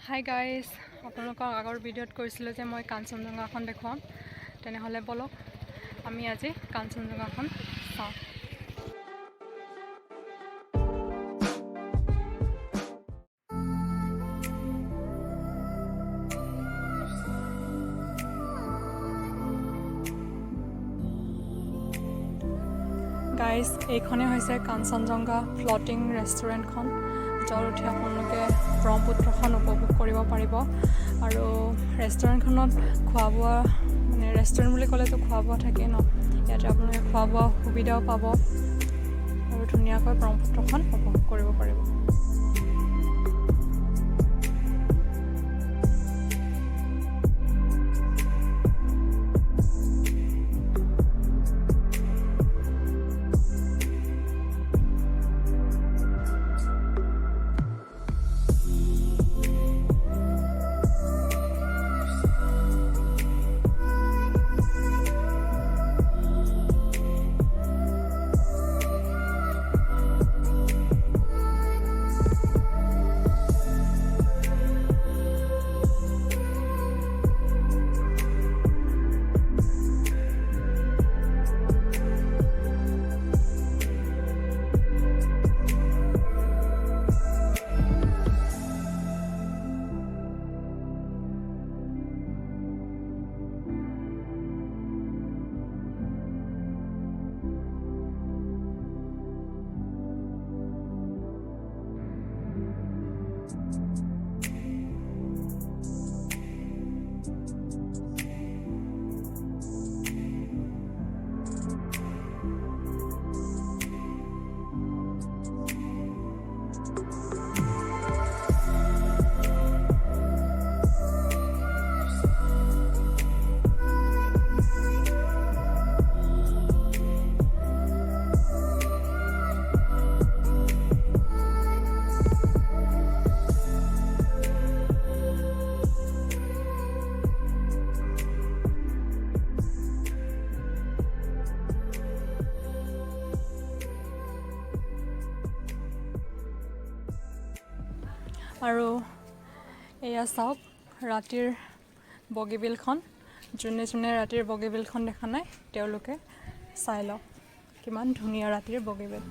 Hi guys, আপোনালোকক আগৰ ভিডিঅ'ত কৈছিলোঁ যে মই কাঞ্চনজঙ্ঘাখন দেখুৱাম। তেনেহ'লে বলক আমি আজি কাঞ্চনজঙ্ঘাখন চাওঁ। গাইজ, এইখনেই হৈছে কাঞ্চনজঙ্ঘা ফ্লটিং ৰেষ্টুৰেণ্টখন, য'ত উঠি আপোনালোকে ব্ৰহ্মপুত্ৰখন উপভোগ কৰিব পাৰিব। আৰু ৰেষ্টুৰেণ্টখনত খোৱা বোৱা ৰেষ্টুৰেণ্ট বুলি ক'লেতো খোৱা বোৱা থাকেই ন, ইয়াতে আপোনালোকে খোৱা বোৱা সুবিধাও পাব আৰু ধুনীয়াকৈ ব্ৰহ্মপুত্ৰখন উপভোগ কৰিব পাৰিব। আৰু এয়া চাওক ৰাতিৰ বগীবিলখন। যোনে যোনে ৰাতিৰ বগীবিলখন দেখা নাই তেওঁলোকে চাই লওক, কিমান ধুনীয়া ৰাতিৰ বগীবিল।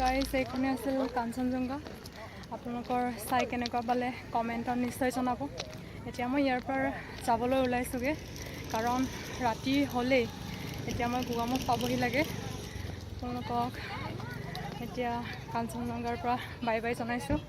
গাইজ, এইখনে আছিল কাঞ্চনজঙ্ঘা। আপোনালোকৰ চাই কেনেকুৱা পালে কমেণ্টত নিশ্চয় জনাব। এতিয়া মই ইয়াৰ পৰা যাবলৈ ওলাইছোঁগৈ, কাৰণ ৰাতি হ'লেই। এতিয়া মই গোগামুখ পাবহি লাগে। আপোনালোকক এতিয়া কাঞ্চনজঙ্ঘাৰ পৰা বাই বাই জনাইছোঁ।